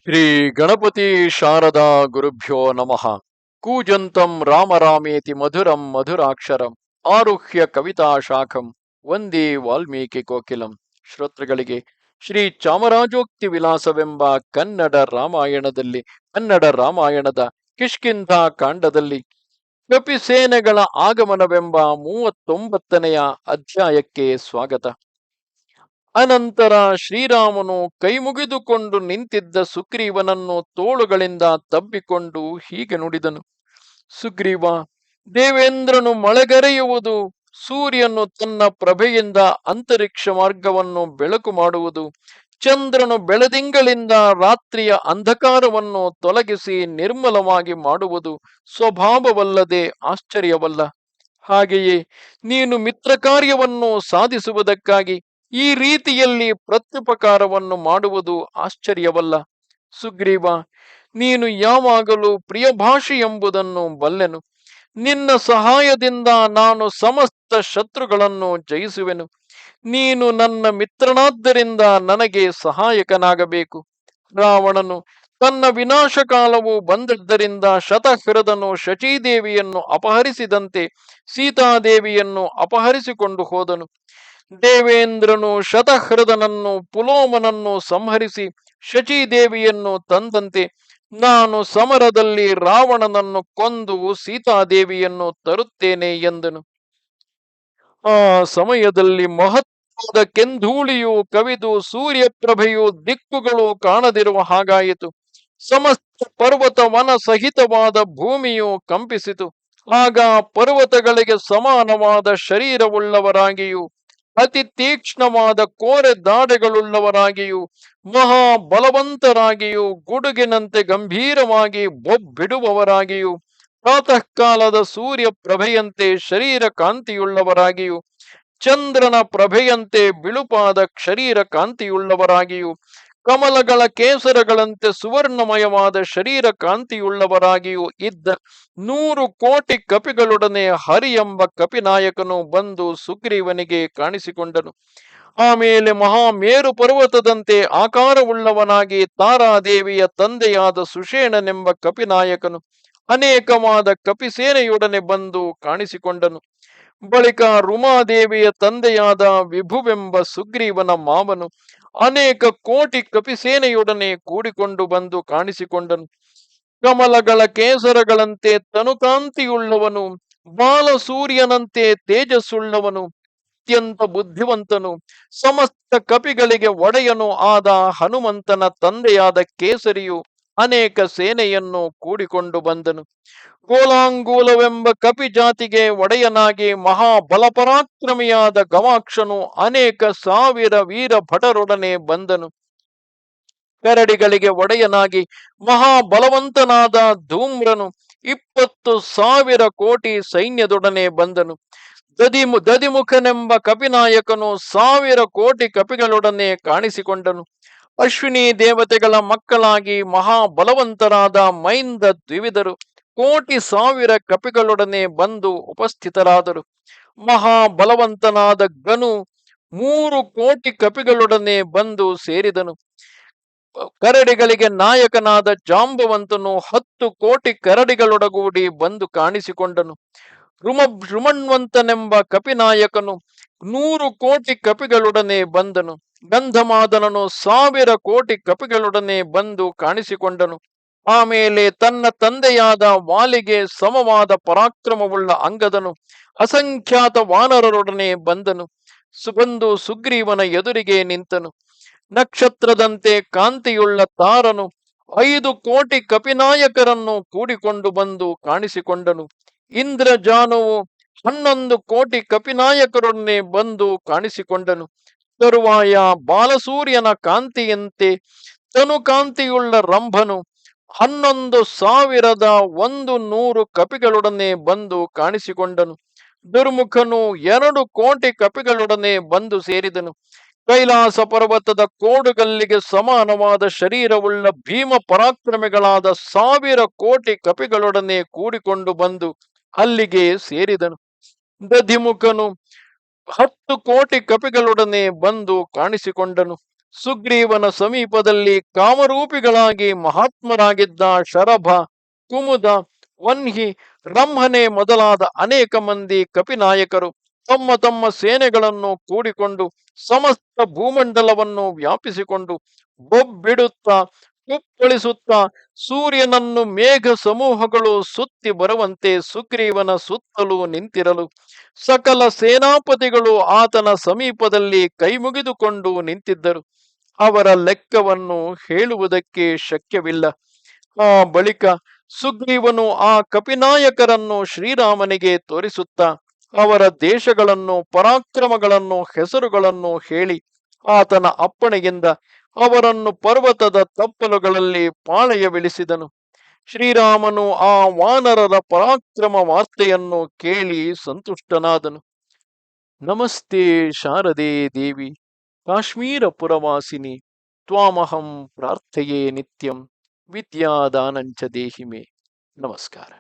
ಶ್ರೀ ಗಣಪತಿ ಶಾರದಾ ಗುರುಭ್ಯೋ ನಮಃ. ಕೂಜಂತಂ ರಾಮ ರಾಮೇತಿ ಮಧುರಂ ಮಧುರಾಕ್ಷರಂ ಆರುಹ್ಯ ಕವಿತಾ ಶಾಖಂ ವಂದೇ ವಾಲ್ಮೀಕಿ ಕೋಕಿಲಂ. ಶ್ರೋತೃಗಳಿಗೆ ಶ್ರೀ ಚಾಮರಾಜೋಕ್ತಿ ವಿಲಾಸವೆಂಬ ಕನ್ನಡ ರಾಮಾಯಣದ ಕಿಷ್ಕಿಂಧ ಕಾಂಡದಲ್ಲಿ ಕಪಿಸೇನೆಗಳ ಆಗಮನವೆಂಬ 39ನೆಯ ಅಧ್ಯಾಯಕ್ಕೆ ಸ್ವಾಗತ. ಅನಂತರ ಶ್ರೀರಾಮನು ಕೈಮುಗಿದುಕೊಂಡು ನಿಂತಿದ್ದ ಸುಗ್ರೀವನನ್ನು ತೋಳುಗಳಿಂದ ತಬ್ಬಿಕೊಂಡು ಹೀಗೆ ನುಡಿದನು. ಸುಗ್ರೀವ, ದೇವೇಂದ್ರನು ಮಳೆಗರೆಯುವುದು, ಸೂರ್ಯನು ತನ್ನ ಪ್ರಭೆಯಿಂದ ಅಂತರಿಕ್ಷ ಮಾರ್ಗವನ್ನು ಬೆಳಕು ಮಾಡುವುದು, ಚಂದ್ರನು ಬೆಳದಿಂಗಳಿಂದ ರಾತ್ರಿಯ ಅಂಧಕಾರವನ್ನು ತೊಲಗಿಸಿ ನಿರ್ಮಲವಾಗಿ ಮಾಡುವುದು ಸ್ವಭಾವವಲ್ಲದೆ ಆಶ್ಚರ್ಯವಲ್ಲ. ಹಾಗೆಯೇ ನೀನು ಮಿತ್ರ ಕಾರ್ಯವನ್ನು ಸಾಧಿಸುವುದಕ್ಕಾಗಿ ಈ ರೀತಿಯಲ್ಲಿ ಪ್ರತ್ಯುಪಕಾರವನ್ನು ಮಾಡುವುದು ಆಶ್ಚರ್ಯವಲ್ಲ. ಸುಗ್ರೀವ, ನೀನು ಯಾವಾಗಲೂ ಪ್ರಿಯಭಾಷಿ ಎಂಬುದನ್ನು ಬಲ್ಲೆನು. ನಿನ್ನ ಸಹಾಯದಿಂದ ನಾನು ಸಮಸ್ತ ಶತ್ರುಗಳನ್ನು ಜಯಿಸುವೆನು. ನೀನು ನನ್ನ ಮಿತ್ರನಾದ್ದರಿಂದ ನನಗೆ ಸಹಾಯಕನಾಗಬೇಕು. ರಾವಣನು ತನ್ನ ವಿನಾಶ ಕಾಲವು ಬಂದದ್ದರಿಂದ ಶತಹೃದನು ಶಚೀದೇವಿಯನ್ನು ಅಪಹರಿಸಿದಂತೆ ಸೀತಾದೇವಿಯನ್ನು ಅಪಹರಿಸಿಕೊಂಡು ಹೋದನು. ದೇವೇಂದ್ರನು ಶತಹೃದನನ್ನು ಪುಲೋಮನನ್ನು ಸಂಹರಿಸಿ ಶಚೀದೇವಿಯನ್ನು ತಂದಂತೆ ನಾನು ಸಮರದಲ್ಲಿ ರಾವಣನನ್ನು ಕೊಂದು ಸೀತಾದೇವಿಯನ್ನು ತರುತ್ತೇನೆ ಎಂದನು. ಆ ಸಮಯದಲ್ಲಿ ಮಹತ್ವದ ಕೆಂಧೂಳಿಯು ಕವಿದು ಸೂರ್ಯಪ್ರಭೆಯು ದಿಕ್ಕುಗಳು ಕಾಣದಿರುವ ಹಾಗಾಯಿತು. ಸಮಸ್ತ ಪರ್ವತ ವನ ಸಹಿತವಾದ ಭೂಮಿಯು ಕಂಪಿಸಿತು. ಆಗ ಪರ್ವತಗಳಿಗೆ ಸಮಾನವಾದ ಶರೀರವುಳ್ಳವರಾಗಿಯೂ ಅತಿ ತೀಕ್ಷ್ಣವಾದ ಕೋರೆ ದಾಡೆಗಳುಳ್ಳವರಾಗಿಯೂ ಮಹಾಬಲವಂತರಾಗಿಯೂ ಗುಡುಗಿನಂತೆ ಗಂಭೀರವಾಗಿ ಬೊಬ್ಬಿಡುವವರಾಗಿಯೂ ಪ್ರಾತಃ ಕಾಲದ ಸೂರ್ಯ ಪ್ರಭೆಯಂತೆ ಶರೀರ ಕಾಂತಿಯುಳ್ಳವರಾಗಿಯೂ ಚಂದ್ರನ ಪ್ರಭೆಯಂತೆ ಬಿಳುಪಾದ ಶರೀರ ಕಾಂತಿಯುಳ್ಳವರಾಗಿಯೂ ಕಮಲಗಳ ಕೇಸರಗಳಂತೆ ಸುವರ್ಣಮಯವಾದ ಶರೀರ ಕಾಂತಿಯುಳ್ಳವರಾಗಿಯೂ ಇದ್ದ 100 ಕೋಟಿ ಕಪಿಗಳೊಡನೆ ಹರಿ ಎಂಬ ಕಪಿನಾಯಕನು ಬಂದು ಸುಗ್ರೀವನಿಗೆ ಕಾಣಿಸಿಕೊಂಡನು. ಆಮೇಲೆ ಮಹಾಮೇರು ಪರ್ವತದಂತೆ ಆಕಾರವುಳ್ಳವನಾಗಿ ತಾರಾದೇವಿಯ ತಂದೆಯಾದ ಸುಷೇಣನೆಂಬ ಕಪಿನಾಯಕನು ಅನೇಕವಾದ ಕಪಿಸೇನೆಯೊಡನೆ ಬಂದು ಕಾಣಿಸಿಕೊಂಡನು. ಬಳಿಕ ರುಮಾದೇವಿಯ ತಂದೆಯಾದ ವಿಭುವೆಂಬ ಸುಗ್ರೀವನ ಮಾವನು ಅನೇಕ ಕೋಟಿ ಕಪಿಸೇನೆಯೊಡನೆ ಕೂಡಿಕೊಂಡು ಬಂದು ಕಾಣಿಸಿಕೊಂಡನು. ಕಮಲಗಳ ಕೇಸರಗಳಂತೆ ತನುಕಾಂತಿಯುಳ್ಳವನು, ಬಾಲಸೂರ್ಯನಂತೆ ತೇಜಸ್ಸುಳ್ಳವನು, ಅತ್ಯಂತ ಬುದ್ಧಿವಂತನು, ಸಮಸ್ತ ಕಪಿಗಳಿಗೆ ಒಡೆಯನು ಆದ ಹನುಮಂತನ ತಂದೆಯಾದ ಕೇಸರಿಯು ಅನೇಕ ಸೇನೆಯನ್ನು ಕೂಡಿಕೊಂಡು ಬಂದನು. ಗೋಲಾಂಗೂಲವೆಂಬ ಕಪಿ ಜಾತಿಗೆ ಒಡೆಯನಾಗಿ ಮಹಾಬಲಪರಾಕ್ರಮಿಯಾದ ಗವಾಕ್ಷನು ಅನೇಕ ಸಾವಿರ ವೀರ ಭಟರೊಡನೆ ಬಂದನು. ಕರಡಿಗಳಿಗೆ ಒಡೆಯನಾಗಿ ಮಹಾಬಲವಂತನಾದ ಧೂಮ್ರನು 20,000 ಕೋಟಿ ಸೈನ್ಯದೊಡನೆ ಬಂದನು. ದದಿಮುಖನೆಂಬ ಕಪಿನಾಯಕನು 1,000 ಕೋಟಿ ಕಪಿಗಳೊಡನೆ ಕಾಣಿಸಿಕೊಂಡನು. ಅಶ್ವಿನಿ ದೇವತೆಗಳ ಮಕ್ಕಳಾಗಿ ಮಹಾಬಲವಂತರಾದ ಮೈಂದ ದ್ವಿವಿಧರು 1,000,000 ಕಪಿಗಳೊಡನೆ ಬಂದು ಉಪಸ್ಥಿತರಾದರು. ಮಹಾಬಲವಂತನಾದ ಗನು 3 ಕೋಟಿ ಕಪಿಗಳೊಡನೆ ಬಂದು ಸೇರಿದನು. ಕರಡಿಗಳಿಗೆ ನಾಯಕನಾದ ಜಾಂಬವಂತನು 10 ಕೋಟಿ ಕರಡಿಗಳೊಡಗೂಡಿ ಬಂದು ಕಾಣಿಸಿಕೊಂಡನು. ರುಮಣ್ವಂತನೆಂಬ ಕಪಿನಾಯಕನು 100 ಕೋಟಿ ಕಪಿಗಳೊಡನೆ ಬಂದನು. ಗಂಧಮಾದನನು 1,000 ಕೋಟಿ ಕಪಿಗಳೊಡನೆ ಬಂದು ಕಾಣಿಸಿಕೊಂಡನು. ಆಮೇಲೆ ತನ್ನ ತಂದೆಯಾದ ವಾಲಿಗೆ ಸಮವಾದ ಪರಾಕ್ರಮವುಳ್ಳ ಅಂಗದನು ಅಸಂಖ್ಯಾತ ವಾನರರೊಡನೆ ಬಂದನು. ಬಂದು ಸುಗ್ರೀವನ ಎದುರಿಗೆ ನಿಂತನು. ನಕ್ಷತ್ರದಂತೆ ಕಾಂತಿಯುಳ್ಳ ತಾರನು 5 ಕೋಟಿ ಕಪಿನಾಯಕರನ್ನು ಕೂಡಿಕೊಂಡು ಬಂದು ಕಾಣಿಸಿಕೊಂಡನು. ಇಂದ್ರಜಾನುವು 11 ಕೋಟಿ ಕಪಿನಾಯಕರೊಡನೆ ಬಂದು ಕಾಣಿಸಿಕೊಂಡನು. ತರುವಾಯ ಬಾಲಸೂರ್ಯನ ಕಾಂತಿಯಂತೆ ತನುಕಾಂತಿಯುಳ್ಳ ರಂಭನು 11,100 ಕಪಿಗಳೊಡನೆ ಬಂದು ಕಾಣಿಸಿಕೊಂಡನು. ದುರ್ಮುಖನು 2 ಕೋಟಿ ಕಪಿಗಳೊಡನೆ ಬಂದು ಸೇರಿದನು. ಕೈಲಾಸ ಪರ್ವತದ ಕೋಡುಗಲ್ಲಿಗೆ ಸಮಾನವಾದ ಶರೀರವುಳ್ಳ ಭೀಮ ಪರಾಕ್ರಮಿಗಳಾದ 1,000 ಕೋಟಿ ಕಪಿಗಳೊಡನೆ ಕೂಡಿಕೊಂಡು ಬಂದು ಅಲ್ಲಿಗೆ ಸೇರಿದನು. ದಧಿಮುಖನು 10 ಕೋಟಿ ಕಪಿಗಳೊಡನೆ ಬಂದು ಕಾಣಿಸಿಕೊಂಡನು. ಸುಗ್ರೀವನ ಸಮೀಪದಲ್ಲಿ ಕಾಮರೂಪಿಗಳಾಗಿ ಮಹಾತ್ಮರಾಗಿದ್ದ ಶರಭ, ಕುಮುದ, ವನ್ಹಿ, ರಂಹನೆ ಮೊದಲಾದ ಅನೇಕ ಮಂದಿ ಕಪಿನಾಯಕರು ತಮ್ಮ ತಮ್ಮ ಸೇನೆಗಳನ್ನು ಕೂಡಿಕೊಂಡು ಸಮಸ್ತ ಭೂಮಂಡಲವನ್ನು ವ್ಯಾಪಿಸಿಕೊಂಡು ಬೊಬ್ಬಿಡುತ್ತಾ ಕುಪ್ಪಳಿಸುತ್ತಾ ಸೂರ್ಯನನ್ನು ಮೇಘ ಸಮೂಹಗಳು ಸುತ್ತಿ ಬರುವಂತೆ ಸುಗ್ರೀವನ ಸುತ್ತಲೂ ನಿಂತಿರಲು ಸಕಲ ಸೇನಾಪತಿಗಳು ಆತನ ಸಮೀಪದಲ್ಲಿ ಕೈಮುಗಿದುಕೊಂಡು ನಿಂತಿದ್ದರು. ಅವರ ಲೆಕ್ಕವನ್ನು ಹೇಳುವುದಕ್ಕೆ ಶಕ್ಯವಿಲ್ಲ. ಆ ಬಳಿಕ ಸುಗ್ರೀವನು ಆ ಕಪಿನಾಯಕರನ್ನು ಶ್ರೀರಾಮನಿಗೆ ತೋರಿಸುತ್ತಾ ಅವರ ದೇಶಗಳನ್ನು, ಪರಾಕ್ರಮಗಳನ್ನು, ಹೆಸರುಗಳನ್ನು ಹೇಳಿ ಆತನ ಅಪ್ಪಣೆಯಿಂದ ಅವರನ್ನು ಪರ್ವತದ ತಪ್ಪಲುಗಳಲ್ಲಿ ಪಾಳೆಯವಿಳಿಸಿದನು. ಶ್ರೀರಾಮನು ಆ ವಾನರರ ಪರಾಕ್ರಮ ವಾರ್ತೆಯನ್ನು ಕೇಳಿ ಸಂತುಷ್ಟನಾದನು. ನಮಸ್ತೆ ಶಾರದೆ ದೇವಿ, ಕಾಶ್ಮೀರ ಪುರವಾಸಿನಿ, ತ್ವಾಮಹಂ ಪ್ರಾರ್ಥಯೇ ನಿತ್ಯಂ, ವಿದ್ಯಾದಾನಂಚ ದೇಹಿಮೆ. ನಮಸ್ಕಾರ.